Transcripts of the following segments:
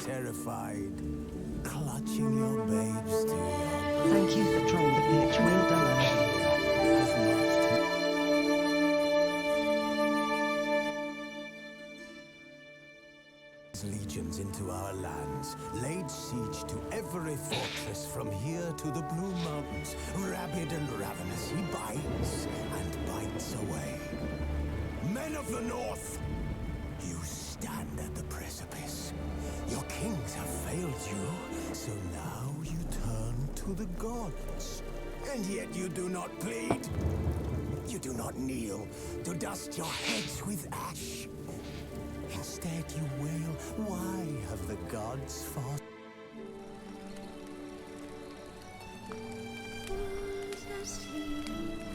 terrified, clutching your babes to your Thank you for trying the pitch. Well done. legions into our lands, laid siege to every fortress from here to the Blue Mountains. Rabid and ravenous, he bites and bites away. Men of the North, you stand at the precipice. Your kings have failed you, so now you turn to the gods. And yet you do not plead. You do not kneel to dust your heads with ash. Instead you wail, why have the gods fought?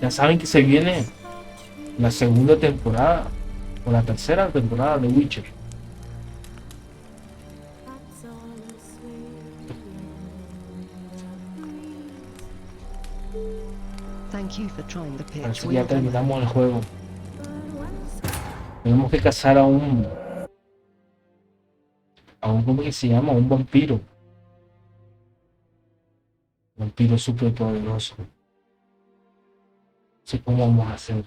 Ya saben que se viene la segunda temporada o la tercera temporada de Witcher. Thank you for trying the pitch. Parece que ya Well done. terminamos el juego. Tenemos que cazar a un ¿cómo que se llama? Un vampiro. Vampiro súper poderoso. No sé cómo vamos a hacer.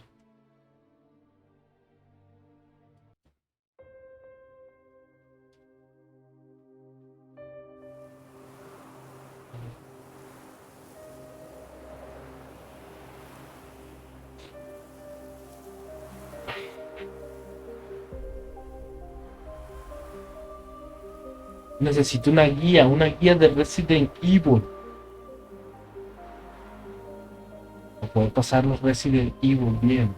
Necesito una guía de Resident Evil. Para poder pasar los Resident Evil bien.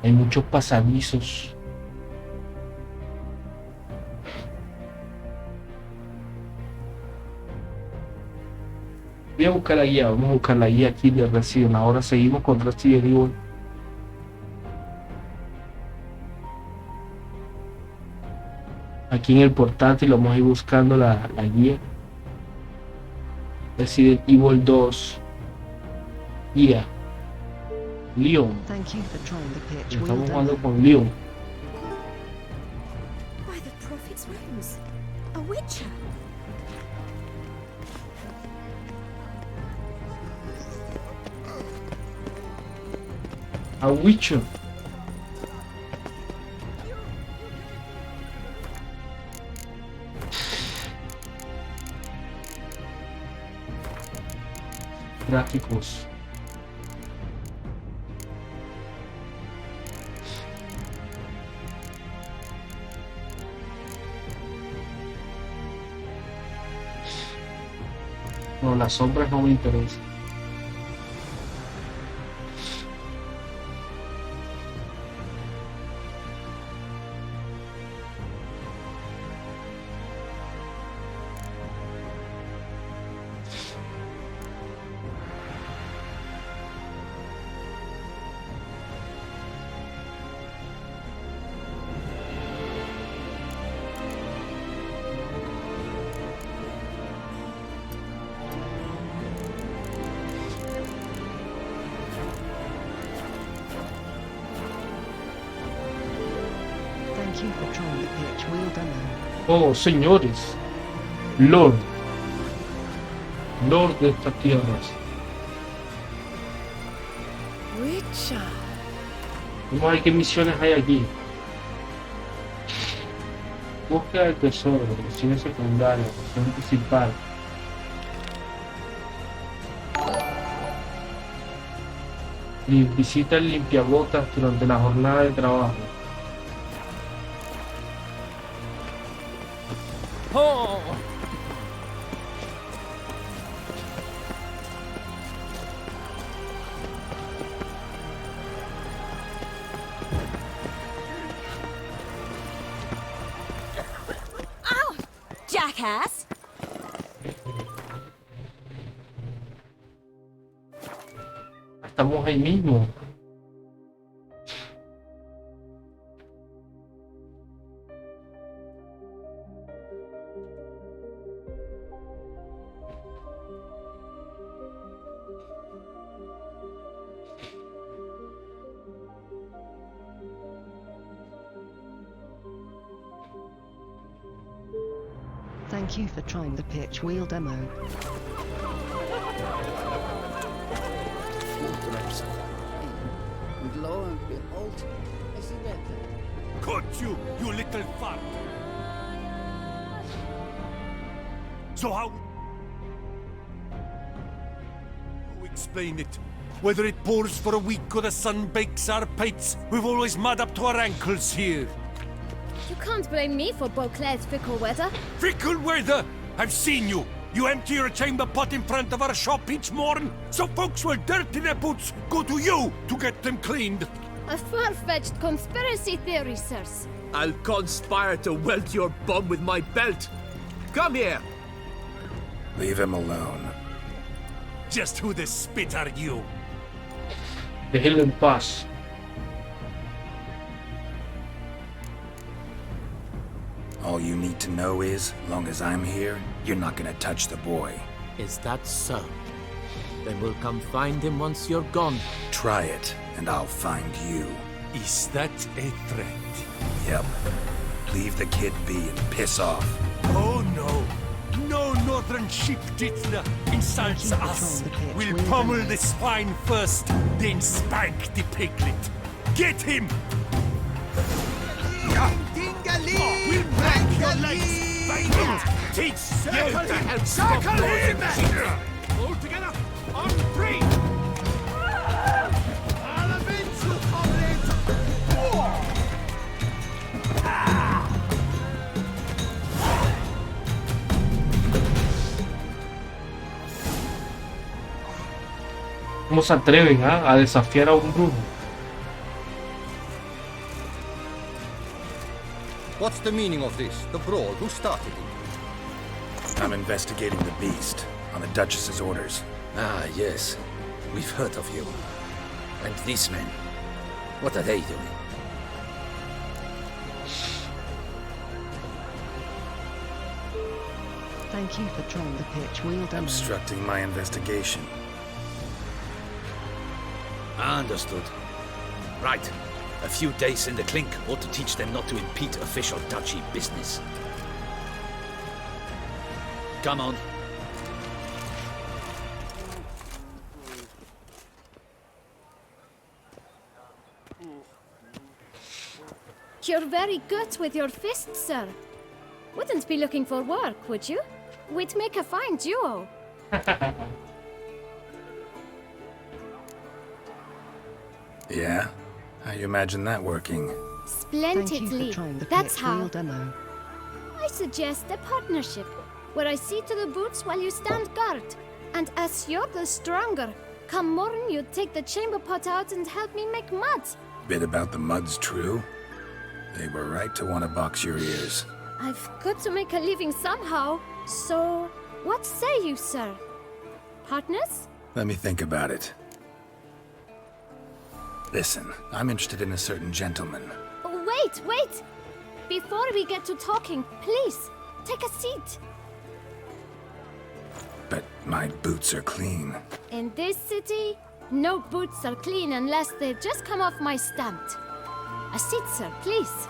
Hay muchos pasadizos. Voy a buscar la guía, vamos a buscar la guía aquí de Resident. Ahora seguimos con Resident Evil. Aquí en el portátil vamos a ir buscando la guía. Resident Evil 2. Guía. Leon. Thank you for trying the pitch. Well Estamos done. jugando con Leon. By the prophet's rose, a witcher. A Witcher. Gráficos. No, las sombras no me interesan. Thank you for trying the pitch. Well done. Oh, señores. Lord de estas tierras. Witcher. Vamos a ver qué misiones hay aquí. Búsqueda del tesoro, misiones secundarias, misión principal. Y visita el limpia botas durante la jornada de trabajo. Oh. Ow! Jackass! Estamos ahí mismo. Thank you for trying the pitch wheel demo. And lo and behold, I see that. Caught you, you little fart! So how... How explain it? Whether it pours for a week or the sun bakes our pates, we've always mud up to our ankles here. You can't blame me for Beauclair's fickle weather. Fickle weather! I've seen you! You empty your chamber pot in front of our shop each morn, so folks will dirty their boots go to you to get them cleaned. A far-fetched conspiracy theory, sirs. I'll conspire to welt your bum with my belt. Come here. Leave him alone. Just who the spit are you? The Hill and Pass. All you need to know is, long as I'm here, you're not gonna touch the boy. Is that so? Then we'll come find him once you're gone. Try it, and I'll find you. Is that a threat? Yep. Leave the kid be and piss off. Oh no! No northern sheep titler insults Thank you for us! trying the pitch We'll wheel pummel demo. the swine first, then spank the piglet. Get him! Oh, we'll break your legs! Find it! Teach you to help stop those all together! On three! ¿Cómo se atreven a desafiar a un brujo? What's the meaning of this? The brawl? Who started it? I'm investigating the beast, on the Duchess's orders. Ah, yes. We've heard of you. And these men, what are they doing? Thank you for trying the pitch wheel demo. Obstructing my investigation. Understood. Right. A few days in the clink ought to teach them not to impede official duchy business. Come on. You're very good with your fists, sir. Wouldn't be looking for work, would you? We'd make a fine duo. Yeah? How you imagine that working? Thank you Splendidly. for trying the That's pitch how. wheel demo. I suggest a partnership, where I see to the boots while you stand guard. And as you're the stronger, come morn you take the chamber pot out and help me make mud. Bit about the mud's true? They were right to want to box your ears. I've got to make a living somehow, so what say you, sir? Partners? Let me think about it. Listen, I'm interested in a certain gentleman. Oh, wait! Before we get to talking, please, take a seat. But my boots are clean. In this city, no boots are clean unless they just come off my stamp. A seat, sir, please.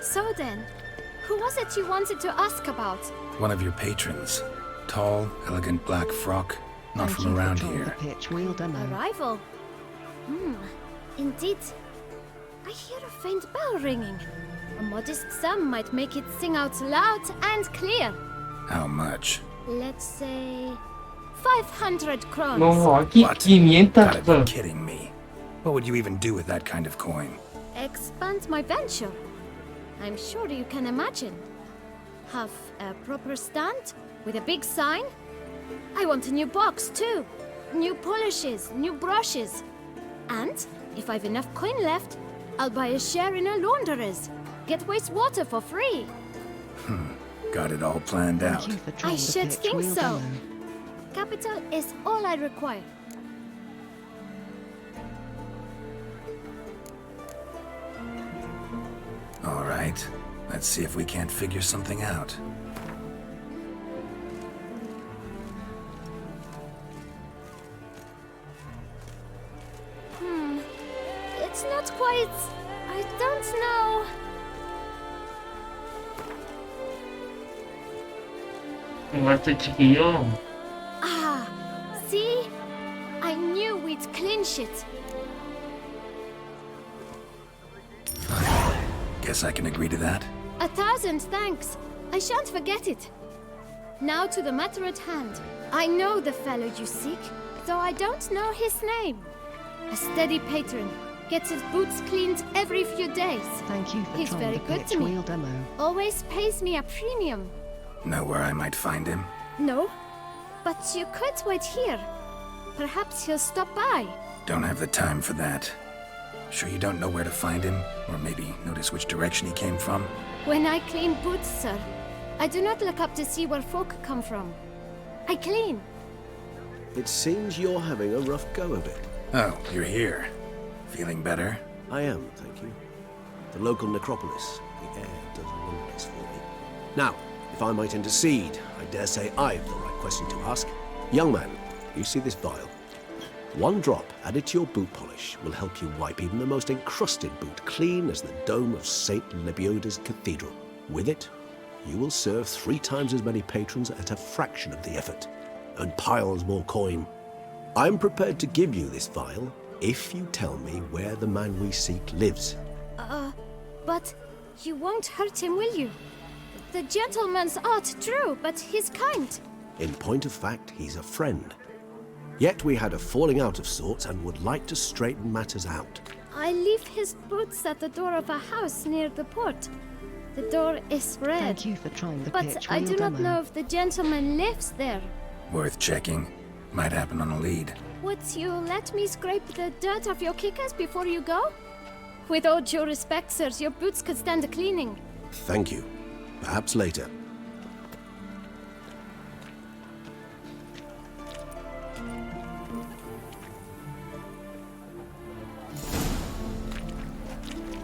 So then, who was it you wanted to ask about? One of your patrons. Tall, elegant black frock. Not Thank from you around for trying here. the pitch wheel demo. Arrival. Indeed. I hear a faint bell ringing. A modest sum might make it sing out loud and clear. How much? Let's say 500 crowns. No, aquí What? 500. Gotta be kidding me. What would you even do with that kind of coin? Expand my venture. I'm sure you can imagine. Have a proper stand with a big sign. I want a new box too. New polishes, new brushes. And if I've enough coin left, I'll buy a share in a launderer's. Get wastewater for free. Got it all planned out. Thank you for trying I the should pitch think wheel so. demo. Capital is all I require. All right. Let's see if we can't figure something out. It's not quite... I don't know. Muerte chiquillo. Ah, see? I knew we'd clinch it. Guess I can agree to that. 1,000 thanks. I shan't forget it. Now to the matter at hand. I know the fellow you seek, though I don't know his name. A steady patron. Gets his boots cleaned every few days. Thank you for He's trying very the good pitch to me. wheel demo. Always pays me a premium. Know where I might find him? No, but you could wait here. Perhaps he'll stop by. Don't have the time for that. Sure you don't know where to find him? Or maybe notice which direction he came from? When I clean boots, sir, I do not look up to see where folk come from. I clean. It seems you're having a rough go of it. Oh, you're here. Feeling better? I am, thank you. The local necropolis. The air does wonders for me. Now, if I might intercede, I dare say I've the right question to ask. Young man, you see this vial? One drop added to your boot polish will help you wipe even the most encrusted boot clean as the dome of St. Lebioda's Cathedral. With it, you will serve 3 times as many patrons at a fraction of the effort, and piles more coin. I'm prepared to give you this vial if you tell me where the man we seek lives. But you won't hurt him, will you? The gentleman's art, true, but he's kind. In point of fact, he's a friend. Yet we had a falling out of sorts and would like to straighten matters out. I leave his boots at the door of a house near the port. The door is red. Thank you for trying the But pitch I wheel do not demo. know if the gentleman lives there. Worth checking. Might happen on a lead. Would you let me scrape the dirt off your kickers before you go? With all due respect, sirs, your boots could stand a cleaning. Thank you. Perhaps later.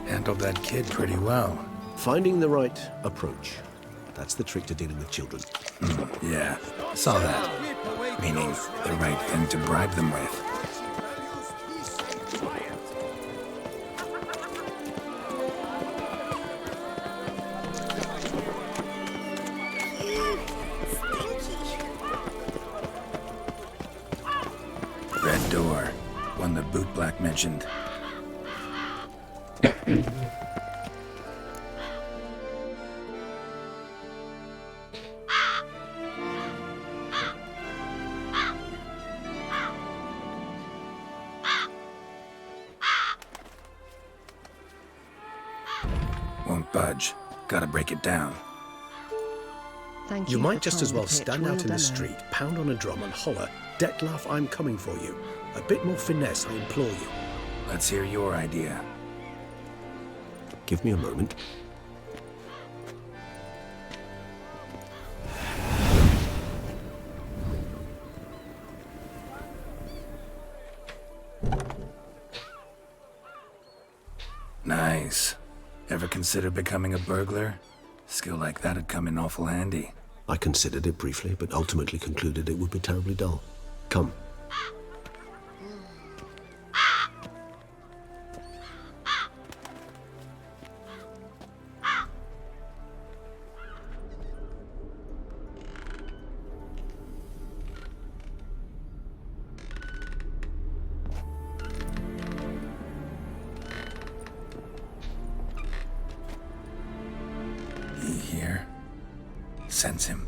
Handled that kid pretty well. Finding the right approach. That's the trick to dealing with children. Yeah, saw that. Meaning the right thing to bribe them with. Red door. One the boot black mentioned. Won't budge. Gotta break it down. Thank You you might for just trying as well the pitch stand wheel out in the demo. street, pound on a drum and holler, "Detlef, I'm coming for you." A bit more finesse, I implore you. Let's hear your idea. Give me a moment. Nice. Ever consider becoming a burglar? Skill like that'd come in awful handy. I considered it briefly, but ultimately concluded it would be terribly dull. Come. He here? Sense him.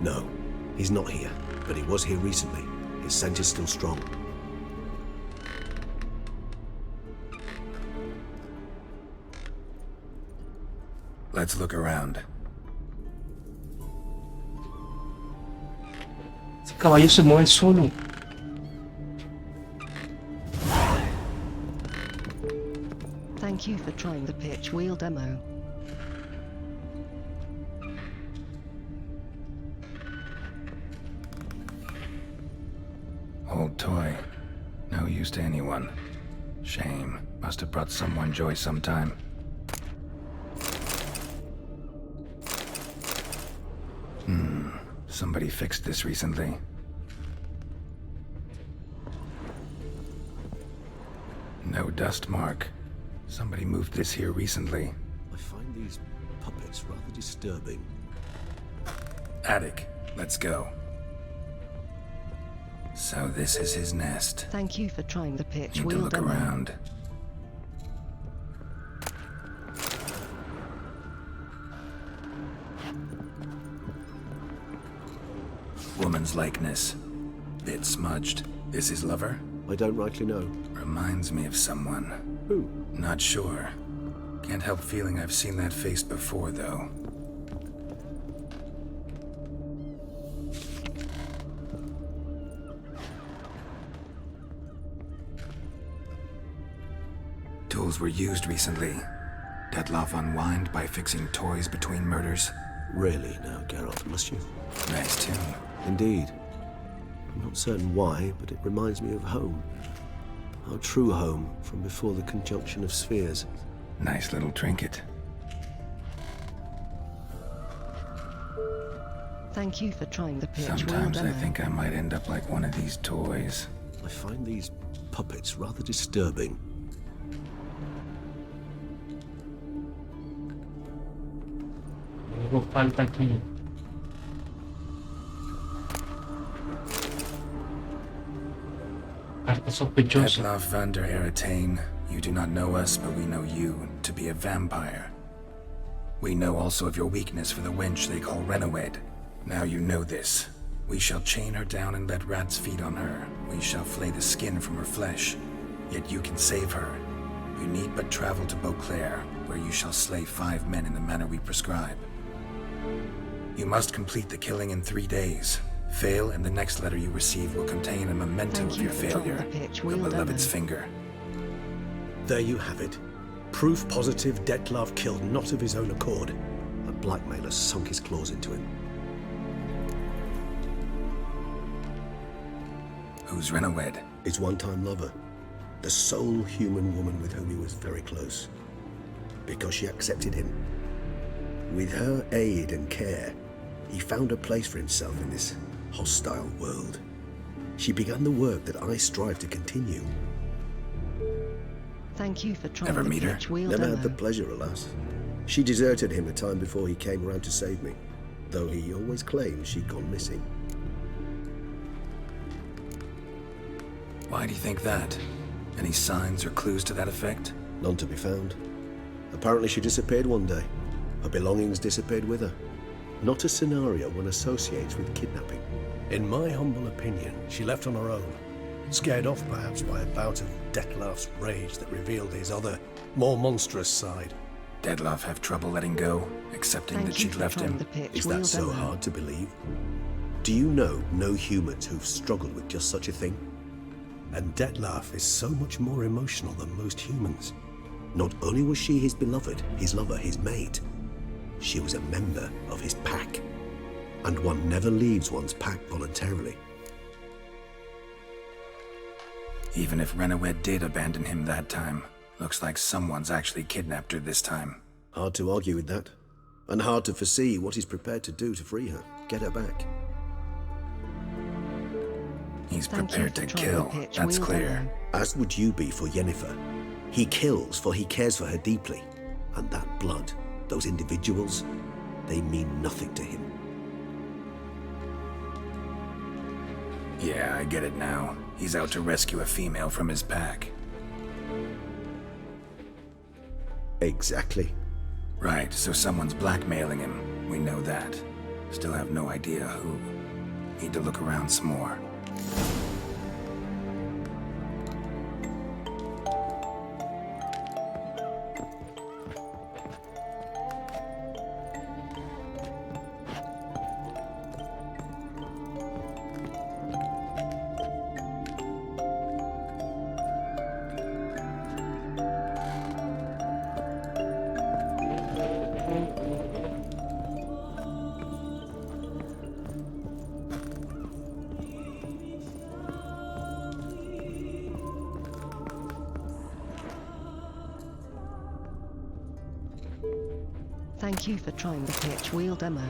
No, he's not here, but he was here recently. His scent is still strong. Let's look around. Ese caballo se mueve solo. Thank you for trying the pitch wheel demo. Old toy. No use to anyone. Shame. Must have brought someone joy sometime. Somebody fixed this recently. No dust mark. Somebody moved this here recently. I find these puppets rather disturbing. Attic, let's go. So this is his nest. Thank you for trying the pitch Need to wheel look demo. around. Woman's likeness. Bit smudged. This his lover? I don't rightly know. Reminds me of someone. Who? Not sure. Can't help feeling I've seen that face before, though. Tools were used recently. Detloff unwind by fixing toys between murders. Really now, Geralt, must you? Nice tune. Indeed. I'm not certain why, but it reminds me of home. Our true home from before the conjunction of spheres. Nice little trinket. Thank you for trying the pitch wheel Sometimes I demo. think I might end up like one of these toys. I find these puppets rather disturbing. Luego falta aquí. Carta sospechosa. Detloff van der Eretain, you do not know us, but we know you to be a vampire. We know also of your weakness for the wench they call Renowed. Now you know this. We shall chain her down and let rats feed on her. We shall flay the skin from her flesh. Yet you can save her. You need but travel to Beauclair, where you shall slay 5 men in the manner we prescribe. You must complete the killing in 3 days. Fail, and the next letter you receive will contain a memento Thank of you your for trying failure. the pitch Your wheel beloved's demo. finger. There you have it. Proof positive Detlav killed not of his own accord. A blackmailer sunk his claws into him. Who's Renowed? His one-time lover. The sole human woman with whom he was very close. Because she accepted him. With her aid and care, he found a place for himself in this hostile world. She began the work that I strive to continue. Thank you for trying Ever the meet her? pitch wheel Never demo. had the pleasure, alas. She deserted him a time before he came around to save me, though he always claimed she'd gone missing. Why do you think that? Any signs or clues to that effect? None to be found. Apparently she disappeared one day. Her belongings disappeared with her. Not a scenario one associates with kidnapping. In my humble opinion, she left on her own. Scared off perhaps by a bout of Detlav's rage that revealed his other, more monstrous side. Detloff have trouble letting go, accepting Thank that you she'd for left trying him? the pitch Is wheel that so demo. hard to believe? Do you know no humans who've struggled with just such a thing? And Detlav is so much more emotional than most humans. Not only was she his beloved, his lover, his mate, she was a member of his pack. And one never leaves one's pack voluntarily. Even if Renowed did abandon him that time, looks like someone's actually kidnapped her this time. Hard to argue with that. And hard to foresee what he's prepared to do to free her, get her back. He's Thank you prepared for to trying kill, the pitch that's wheel clear. demo. As would you be for Yennefer. He kills for he cares for her deeply. And that blood, those individuals, they mean nothing to him. Yeah, I get it now. He's out to rescue a female from his pack. Exactly. Right, so someone's blackmailing him. We know that. Still have no idea who. Need to look around some more. Thank you for trying the pitch wheel demo.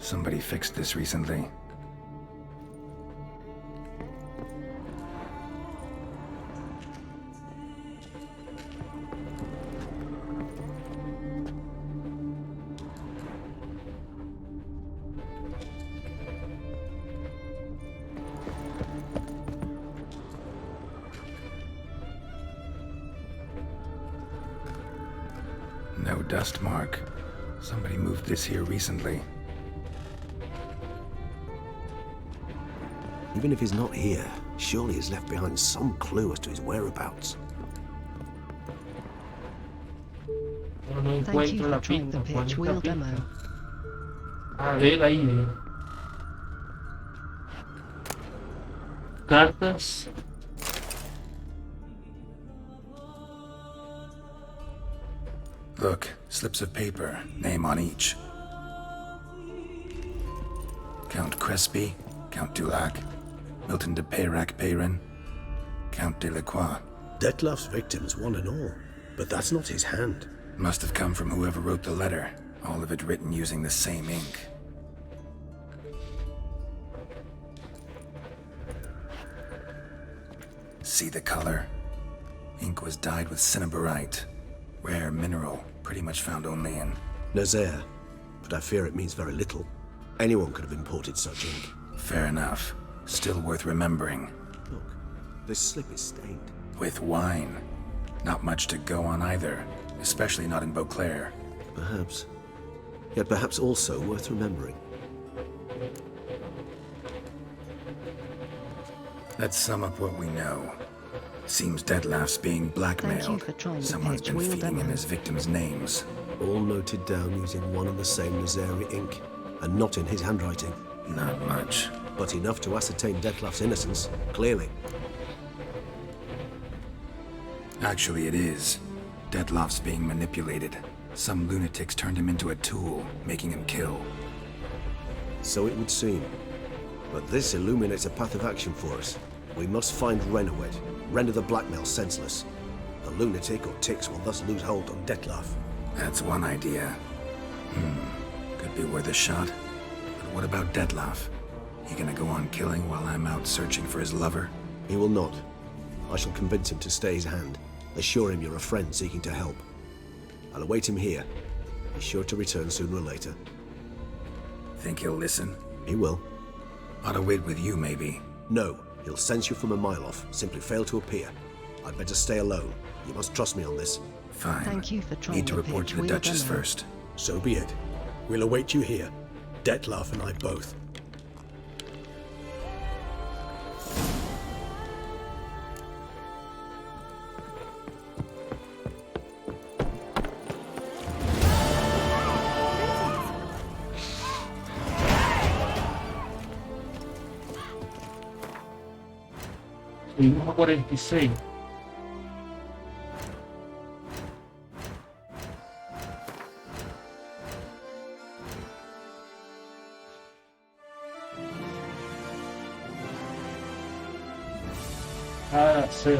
Somebody fixed this recently. No dust mark. Somebody moved this here recently. Even if he's not here, surely he's left behind some clue as to his whereabouts. No Thank you encuentro la for trying the pista. ¿Cuál pitch es la wheel pista? demo. A ver, ahí. Cartas. Look, slips of paper, name on each. Count Crespi, Count Dulac, Milton de Peyrac-Peyrin, Count Delacroix. Detlef's victims, one and all. But that's not his hand. Must have come from whoever wrote the letter, all of it written using the same ink. See the color? Ink was dyed with cinnabarite. Rare mineral, pretty much found only in... Nazaire. But I fear it means very little. Anyone could have imported such ink. Fair enough. Still worth remembering. Look, this slip is stained. With wine. Not much to go on either, especially not in Beauclair. Perhaps. Yet perhaps also worth remembering. Let's sum up what we know. Seems Detlef's being blackmailed. Thank you for trying the Someone's pitch been wheel feeding him demo. his victims' names. All noted down using one and the same Nazaire ink, and not in his handwriting. Not much. But enough to ascertain Detlef's innocence, clearly. Actually, it is. Detlef's being manipulated. Some lunatics turned him into a tool, making him kill. So it would seem. But this illuminates a path of action for us. We must find Renowed, render the blackmail senseless. The lunatic or ticks will thus lose hold on Detlef. That's one idea. Could be worth a shot. But what about Detlef? He gonna go on killing while I'm out searching for his lover? He will not. I shall convince him to stay his hand. Assure him you're a friend seeking to help. I'll await him here. He's sure to return sooner or later. Think he'll listen? He will. Ought to wait with you, maybe. No, he'll sense you from a mile off. Simply fail to appear. I'd better stay alone. You must trust me on this. Fine. Thank you for trying Need to the report pitch to the wheel Duchess demo. first. So be it. We'll await you here. Detlef and I both. Seguimos a 46. Ah, 0.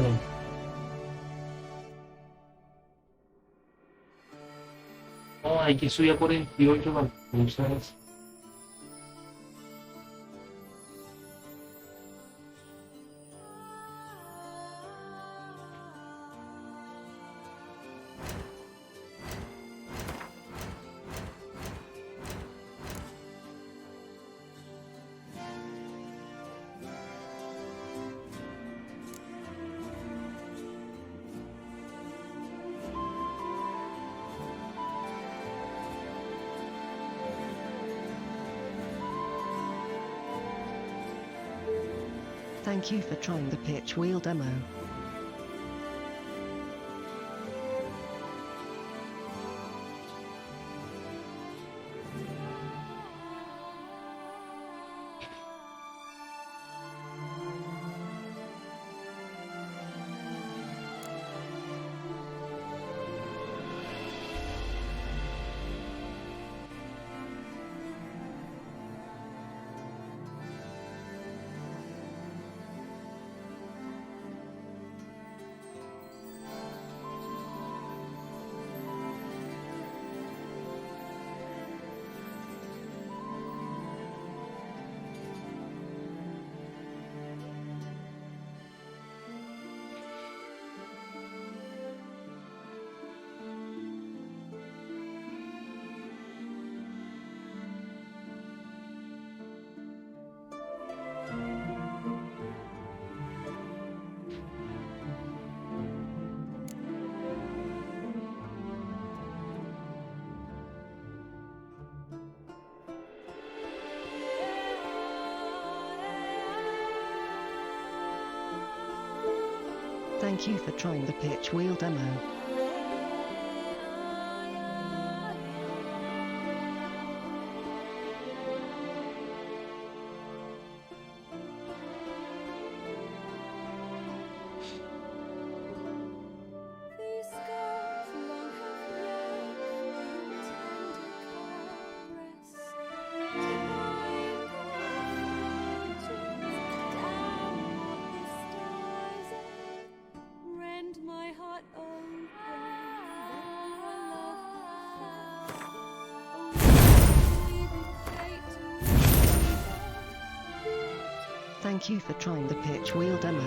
No, hay que subir a 48 para usar eso. Thank you for trying the pitch wheel demo. Thank you for trying the pitch wheel demo. Thank you for trying the pitch wheel demo.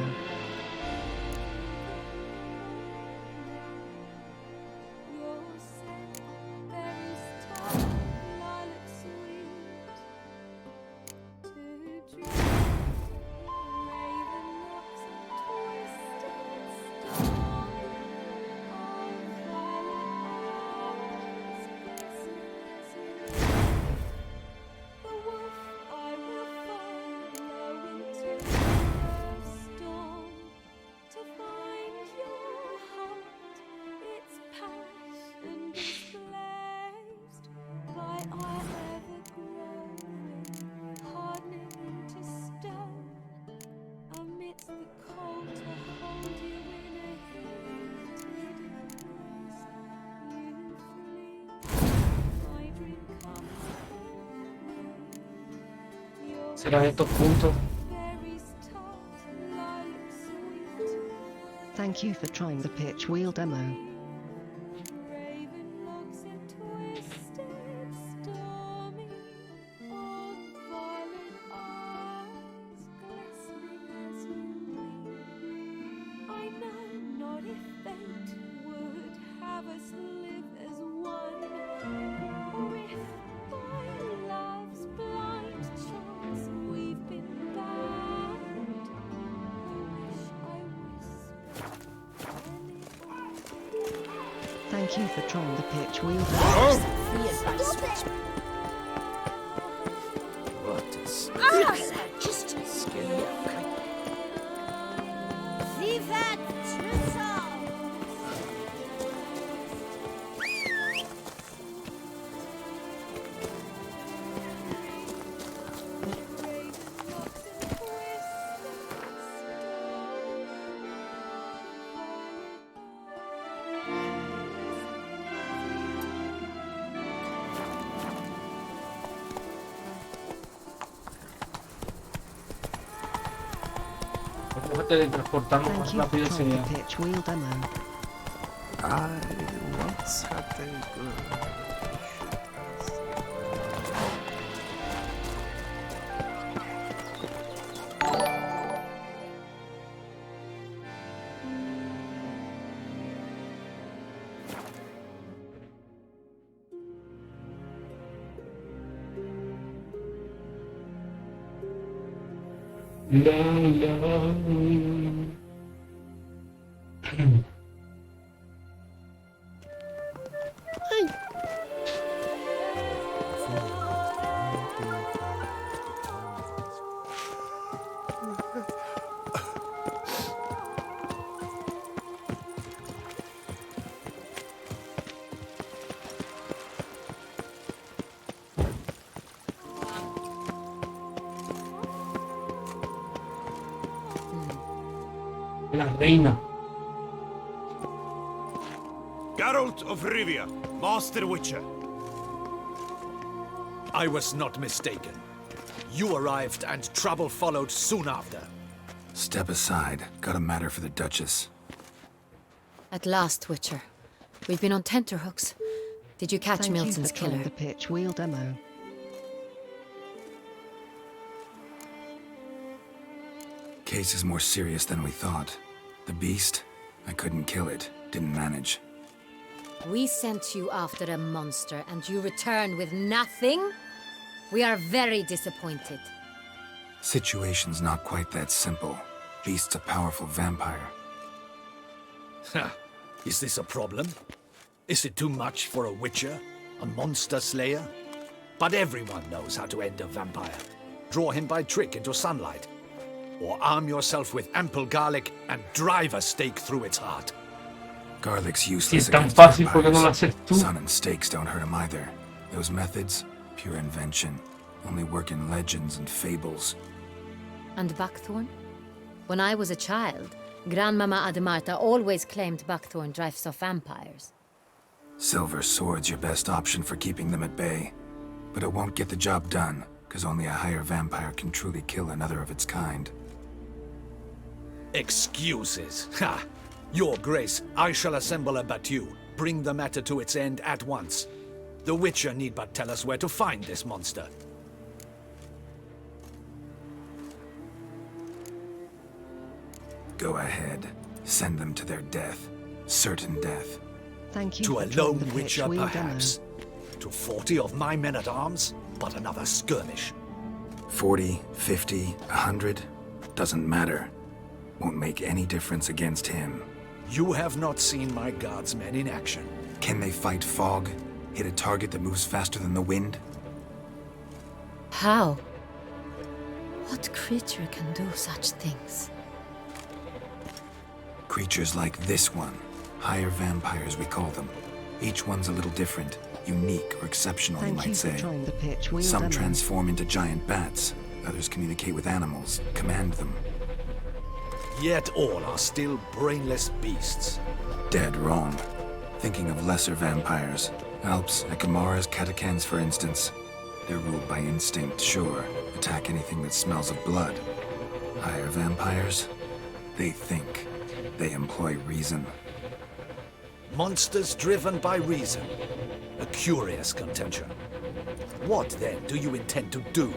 Será estos puntos. Thank you for trying the pitch wheel demo. Thank you for trying the pitch wheel demo. What is... Just scary. Vamos teletransportando más Thank you rápido for trying sería. the pitch wheel demo. I once had a girl. La, la. La reina. Geralt of Rivia, Master Witcher. I was not mistaken. You arrived and trouble followed soon after. Step aside. Got a matter for the Duchess. At last, Witcher. We've been on tenterhooks. Did you catch Thank you Milton's for trying killer? the pitch wheel demo. Case is more serious than we thought. The beast? I couldn't kill it. Didn't manage. We sent you after a monster and you returned with nothing? We are very disappointed. Situation's not quite that simple. Beast's a powerful vampire. Ha! Is this a problem? Is it too much for a Witcher? A monster slayer? But everyone knows how to end a vampire. Draw him by trick into sunlight. or arm yourself with ample garlic and drive a stake through its heart. Garlic's Si useless es tan against fácil, ¿por qué no lo vampires. haces tú? Sun and stakes don't hurt him either. Those methods, pure invention. Only work in legends and fables. And buckthorn? When I was a child, Grandmama Ademarta always claimed buckthorn drives off vampires. Silver sword's your best option for keeping them at bay. But it won't get the job done, because only a higher vampire can truly kill another of its kind. Excuses. Ha! Your Grace, I shall assemble a battue. Bring the matter to its end at once. The Witcher need but tell us where to find this monster. Go ahead. Send them to their death. Certain death. Thank you To for a trying lone the pitch Witcher, wheel perhaps. To 40 of my men-at-arms, but another skirmish. 40, 50, 100, doesn't matter. Won't make any difference against him. You have not seen my guardsmen in action. Can they fight fog? Hit a target that moves faster than the wind? How? What creature can do such things? Creatures like this one. Higher vampires, we call them. Each one's a little different. Unique or exceptional, you Thank might you say. for trying the pitch wheel Some demo. transform into giant bats. Others communicate with animals, command them. Yet all are still brainless beasts. Dead wrong. Thinking of lesser vampires. Alps, Ekamaras, Catechans, for instance. They're ruled by instinct, sure. Attack anything that smells of blood. Higher vampires? They think. They employ reason. Monsters driven by reason. A curious contention. What, then, do you intend to do?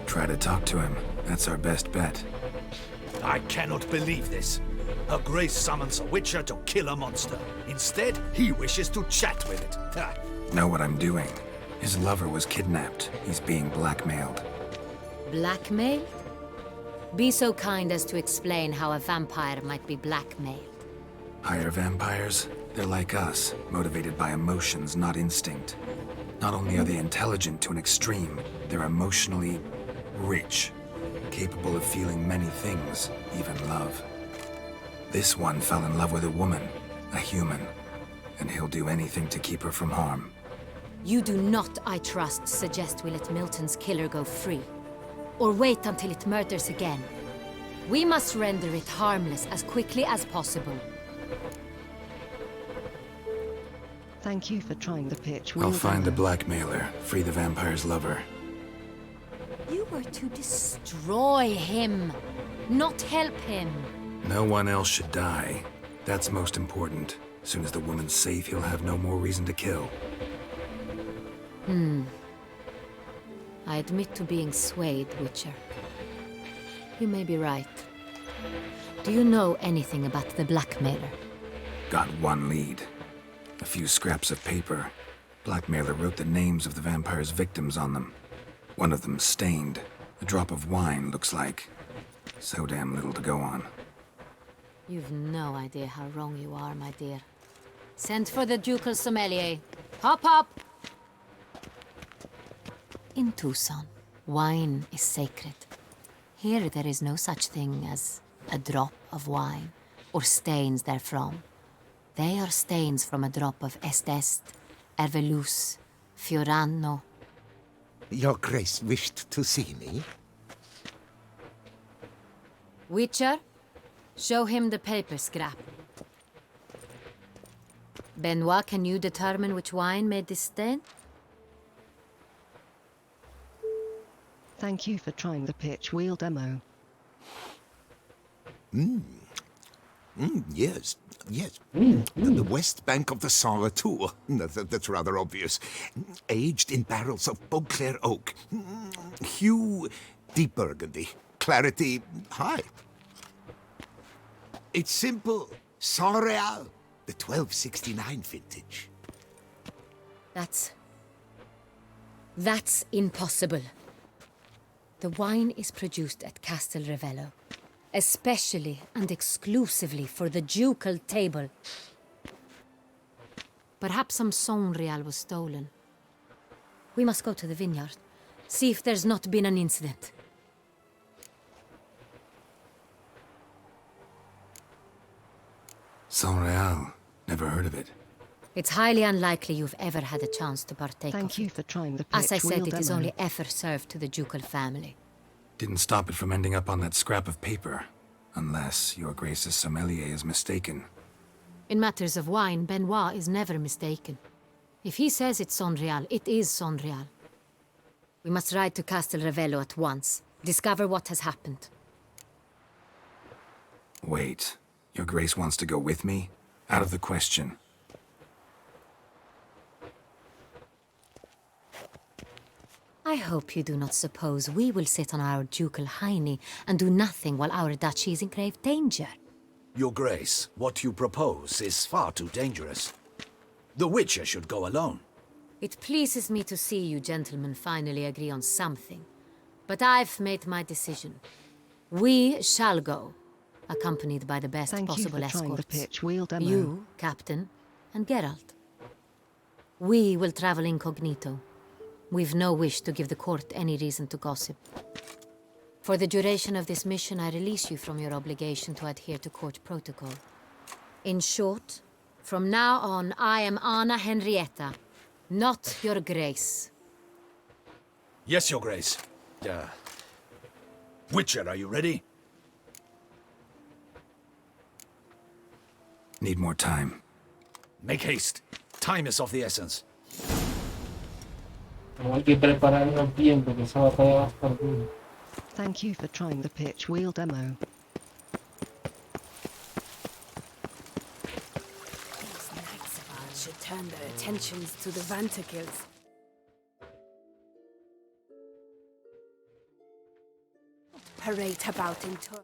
Try to talk to him. That's our best bet. I cannot believe this. Her Grace summons a Witcher to kill a monster. Instead, he wishes to chat with it. Ha. Know what I'm doing. His lover was kidnapped. He's being blackmailed. Blackmailed? Be so kind as to explain how a vampire might be blackmailed. Higher vampires? They're like us, motivated by emotions, not instinct. Not only are they intelligent to an extreme, they're emotionally rich, capable of feeling many things, even love. This one fell in love with a woman, a human, and he'll do anything to keep her from harm. You do not, I trust, suggest we let Milton's killer go free. Or wait until it murders again. We must render it harmless as quickly as possible. Thank you for trying the pitch wheel I'll find the demo. blackmailer, free the vampire's lover. You were to destroy him, not help him. No one else should die. That's most important. As soon as the woman's safe, he'll have no more reason to kill. I admit to being swayed, Witcher. You may be right. Do you know anything about the blackmailer? Got one lead. A few scraps of paper. Blackmailer wrote the names of the vampire's victims on them. One of them stained. A drop of wine, looks like. So damn little to go on. You've no idea how wrong you are, my dear. Send for the ducal sommelier. Hop, hop! In Tucson, wine is sacred. Here there is no such thing as a drop of wine, or stains therefrom. They are stains from a drop of Est, Ervelus, Fiorano. Your Grace wished to see me? Witcher, show him the paper scrap. Benoit, can you determine which wine made this stain? Thank you for trying the pitch wheel demo. Yes. The west bank of the Saint Retour. That's rather obvious. Aged in barrels of Beauclair oak. Hue, deep burgundy. Clarity, high. It's simple. Saint Real, the 1269 vintage. That's impossible. The wine is produced at Castel Ravello, especially and exclusively for the ducal table. Perhaps some Saint Real was stolen. We must go to the vineyard. See if there's not been an incident. Saint-Réal. Never heard of it. It's highly unlikely you've ever had a chance to partake Thank of you it. for trying the pitch As I said, wheel it is demo. only ever served to the ducal family. Didn't stop it from ending up on that scrap of paper. Unless your Grace's sommelier is mistaken. In matters of wine, Benoit is never mistaken. If he says it's Saint-Réal, it is Saint-Réal. We must ride to Castel Revello at once. Discover what has happened. Wait. Your Grace wants to go with me? Out of the question. I hope you do not suppose we will sit on our ducal hiney and do nothing while our duchy is in grave danger. Your Grace, what you propose is far too dangerous. The Witcher should go alone. It pleases me to see you gentlemen finally agree on something. But I've made my decision. We shall go, accompanied by the best Thank you possible for trying the escorts. pitch wheel demo. You, Captain, and Geralt. We will travel incognito. We've no wish to give the court any reason to gossip. For the duration of this mission, I release you from your obligation to adhere to court protocol. In short, from now on, I am Anna Henrietta, not your Grace. Yes, Your Grace. Witcher, are you ready? Need more time. Make haste. Time is of the essence. Pero hay que prepararnos el tiempo, que esa batalla va a estar dura. Thank you for trying the pitch wheel demo. These knights of ours should turn their attentions to the Vanterkills. Parade about in turn.